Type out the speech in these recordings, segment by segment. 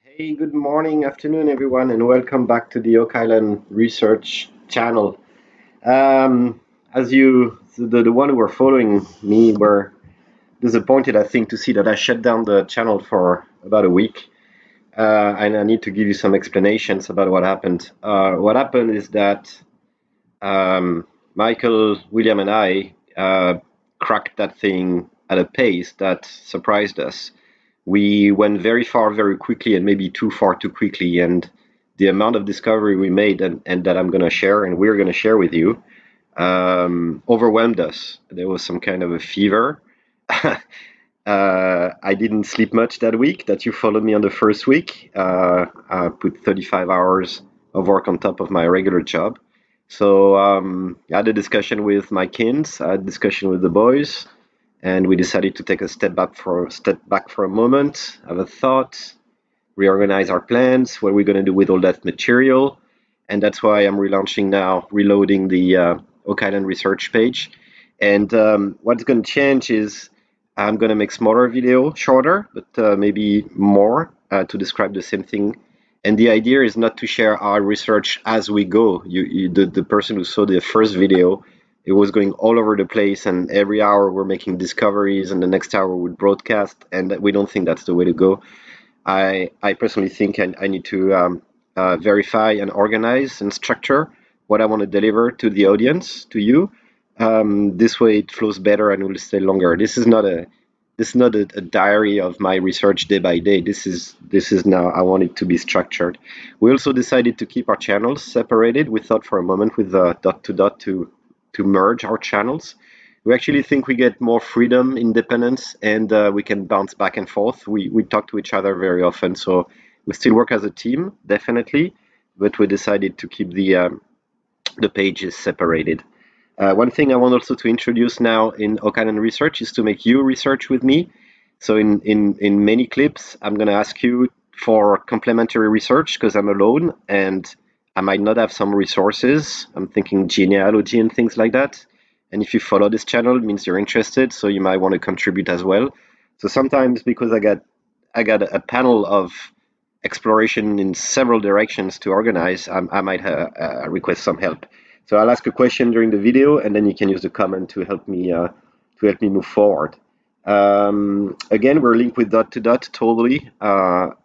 Hey, good morning, afternoon, everyone, and welcome back to the Oak Island Research Channel. As you, the one who were following me were disappointed, I think, to see that I shut down the channel for about a week, and I need to give you some explanations about what happened. What happened is that Michael, William, and I cracked that thing at a pace that surprised us. We went very far very quickly and maybe too far too quickly, and the amount of discovery we made and that I'm going to share and we're going to share with you overwhelmed us. There was some kind of a fever. I didn't sleep much that week that you followed me on the first week. I put 35 hours of work on top of my regular job. So I had a discussion with my kids, I had a discussion with the boys, and we decided to take a step back for a moment, have a thought, reorganize our plans, what we're going to do with all that material, and that's why I'm relaunching now, reloading the Oak Island research page. And what's going to change is I'm going to make smaller video, shorter, but maybe more to describe the same thing. And the idea is not to share our research as we go. The person who saw the first video, it was going all over the place, and every hour we're making discoveries, and the next hour we broadcast, and we don't think that's the way to go. I personally think I need to verify and organize and structure what I want to deliver to the audience, to you. This way it flows better and will stay longer. This is not a diary of my research day by day. This is now I want it to be structured. We also decided to keep our channels separated. We thought for a moment with dot to dot to merge our channels. We actually think we get more freedom, independence, and we can bounce back and forth. We talk to each other very often, so we still work as a team, definitely, but we decided to keep the pages separated. One thing I want also to introduce now in Oak Island Research is to make you research with me. So in many clips, I'm going to ask you for complementary research because I'm alone and I might not have some resources. I'm thinking genealogy and things like that. And if you follow this channel, it means you're interested, so you might want to contribute as well. So sometimes because I got a panel of exploration in several directions to organize, I might request some help. So I'll ask a question during the video, and then you can use the comment to help me move forward. Again, we're linked with dot to dot totally.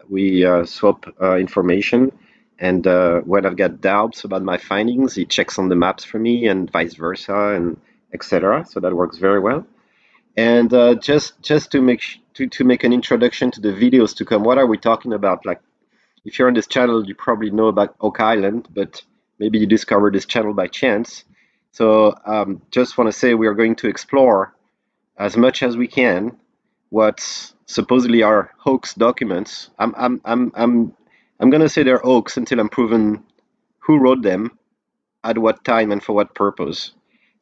We swap information, and when I've got doubts about my findings, he checks on the maps for me, and vice versa, and etc. So that works very well. And just to make an introduction to the videos to come, what are we talking about? Like, if you're on this channel, you probably know about Oak Island, but maybe you discovered this channel by chance. So just want to say we are going to explore as much as we can what supposedly are hoax documents. I'm gonna say they're hoax until I'm proven who wrote them, at what time, and for what purpose.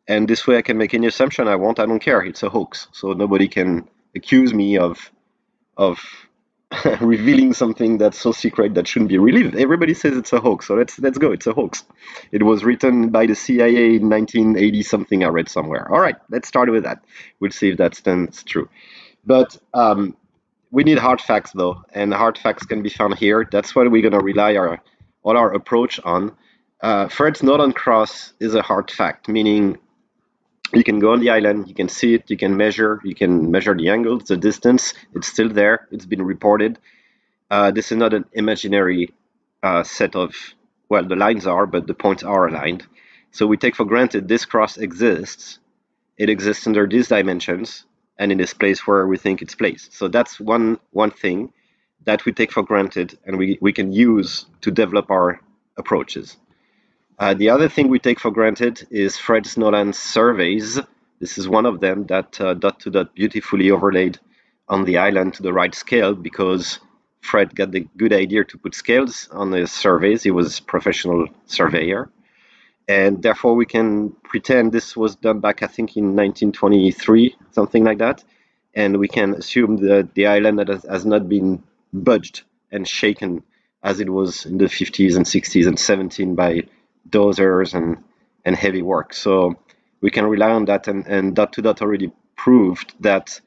And this way I can make any assumption I want. I don't care. It's a hoax, so nobody can accuse me of revealing something that's so secret that shouldn't be revealed. Everybody says it's a hoax, so let's go. It's a hoax. It was written by the CIA in 1980 something. I read somewhere. All right, let's start with that. We'll see if that stands true. But we need hard facts though, and hard facts can be found here. That's what we're gonna rely all our approach on. Fred's Northern Cross is a hard fact, meaning you can go on the island, you can see it, you can measure the angles, the distance. It's still there. It's been reported. This is not an imaginary set of, well, the lines are, but the points are aligned. So we take for granted this cross exists. It exists under these dimensions and in this place where we think it's placed. So that's one thing that we take for granted and we can use to develop our approaches. The other thing we take for granted is Fred Snowland's surveys. This is one of them that dot to dot beautifully overlaid on the island to the right scale because Fred got the good idea to put scales on the surveys. He was a professional surveyor. And therefore we can pretend this was done back, I think, in 1923, something like that. And we can assume that the island has not been budged and shaken as it was in the 50s and 60s and 70s by dozers and heavy work. So we can rely on that, and dot to dot already proved that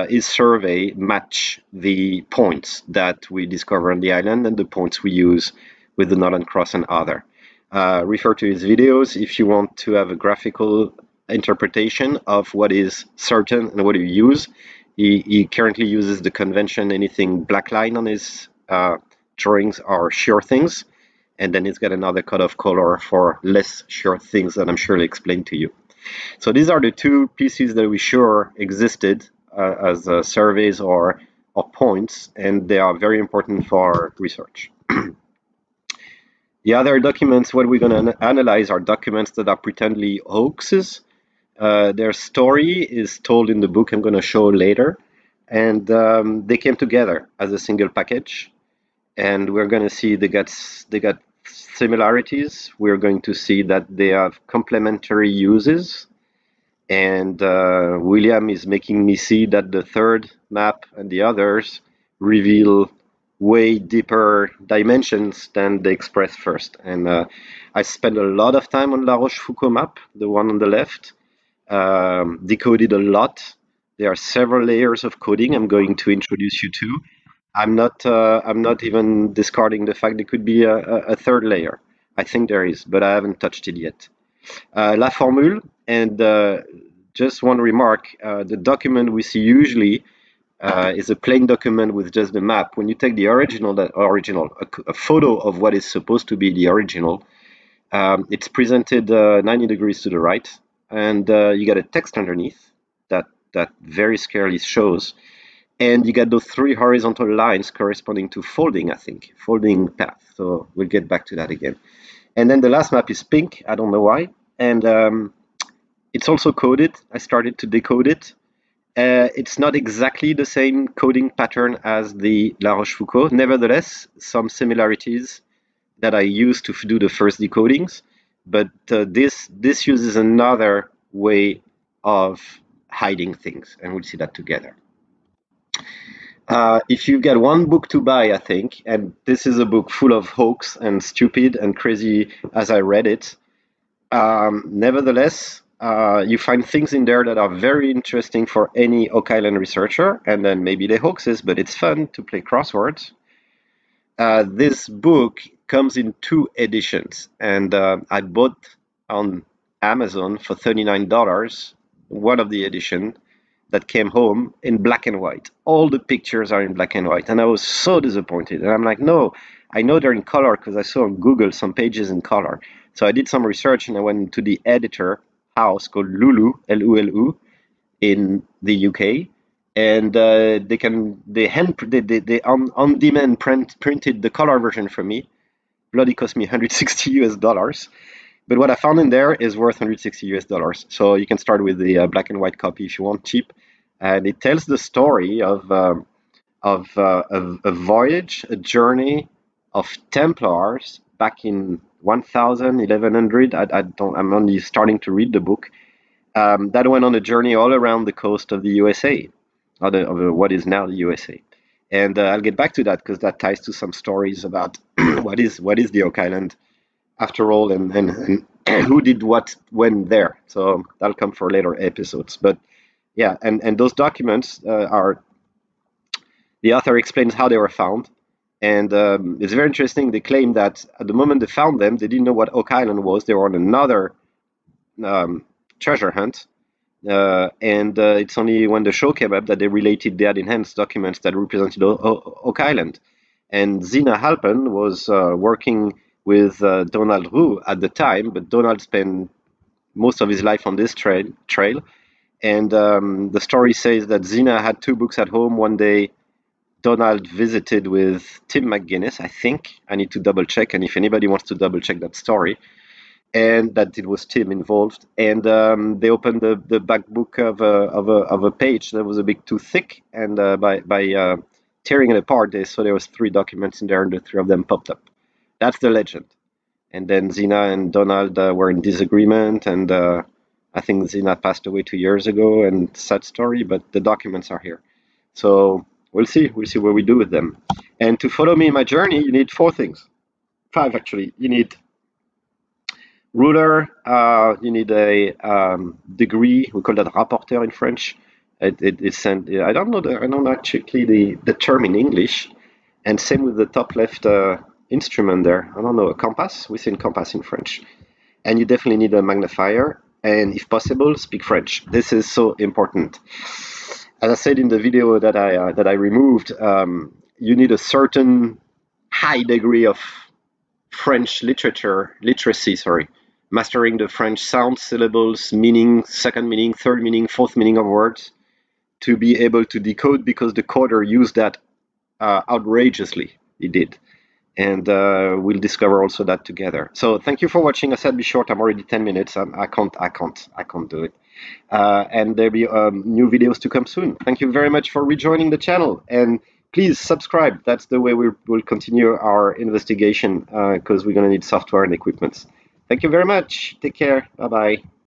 his survey match the points that we discover on the island and the points we use with the Northern Cross and other. Refer to his videos if you want to have a graphical interpretation of what is certain and what you use. He currently uses the convention, anything black line on his drawings are sure things, and then he's got another cut of color for less sure things that I'm sure he'll explain to you. So these are the two pieces that we sure existed as surveys or points, and they are very important for research. The other documents, what we're going to analyze are documents that are pretendly hoaxes. Their story is told in the book I'm going to show later, and they came together as a single package. And we're going to see they got similarities. We're going to see that they have complementary uses. And William is making me see that the third map and the others reveal way deeper dimensions than they express first. And I spent a lot of time on La Rochefoucauld map, the one on the left, decoded a lot. There are several layers of coding I'm going to introduce you to. I'm not even discarding the fact there could be a third layer. I think there is, but I haven't touched it yet. La Formule, and just one remark, the document we see usually is a plain document with just the map. When you take the original, a photo of what is supposed to be the original, it's presented 90 degrees to the right, and you get a text underneath that very scarcely shows. And you get those three horizontal lines corresponding to folding, I think, folding path. So we'll get back to that again. And then the last map is pink. I don't know why. And it's also coded. I started to decode it. It's not exactly the same coding pattern as the La Rochefoucauld. Nevertheless, some similarities that I used to do the first decodings. But this uses another way of hiding things, and we'll see that together. If you get one book to buy, I think, and this is a book full of hoax and stupid and crazy as I read it, nevertheless, you find things in there that are very interesting for any Oak Island researcher, and then maybe they're hoaxes, but it's fun to play crosswords. This book comes in 2 editions, and I bought on Amazon for $39 one of the edition that came home in black and white. All the pictures are in black and white, and I was so disappointed. And I'm like, no, I know they're in color because I saw on Google some pages in color. So I did some research, and I went to the editor house called Lulu, Lulu, in the UK, and they on demand printed the color version for me. Bloody cost me $160. But what I found in there is worth $160. So you can start with the black and white copy if you want, cheap. And it tells the story of a voyage, a journey of Templars back in 1000, 1100. I'm only starting to read the book. That went on a journey all around the coast of the USA, of what is now the USA. And I'll get back to that because that ties to some stories about what is the Oak Island after all, and who did what when there. So that'll come for later episodes. But yeah, and those documents are, the author explains how they were found. And it's very interesting. They claim that at the moment they found them, they didn't know what Oak Island was. They were on another treasure hunt. And it's only when the show came up that they related they had enhanced documents that represented Oak Island. And Zina Halpen was working with Donald Roux at the time, but Donald spent most of his life on this trail. And the story says that Zina had 2 books at home. One day, Donald visited with Tim McGuinness, I think. I need to double check, and if anybody wants to double check that story, and that it was Tim involved. And they opened the back book of a page that was a bit too thick, and by tearing it apart, they saw there was 3 documents in there, and the 3 of them popped up. That's the legend. And then Zina and Donald were in disagreement, and I think Zina passed away 2 years ago, and sad story, but the documents are here. So we'll see what we do with them. And to follow me in my journey, you need 4 things. 5, actually. You need ruler, you need a degree, we call that rapporteur in French. It sent. I don't know. I don't know actually the term in English. And same with the top left instrument there. I don't know, a compass. We say compass in French. And you definitely need a magnifier. And if possible, speak French. This is so important. As I said in the video that I removed, you need a certain high degree of French literacy. Sorry, mastering the French sounds, syllables, meaning, second meaning, third meaning, fourth meaning of words to be able to decode, because the coder used that outrageously. He did. And we'll discover also that together. So thank you for watching. I said be short. I'm already 10 minutes. I can't do it. And there'll be new videos to come soon. Thank you very much for rejoining the channel. And please subscribe. That's the way we'll continue our investigation, because we're going to need software and equipment. Thank you very much. Take care. Bye-bye.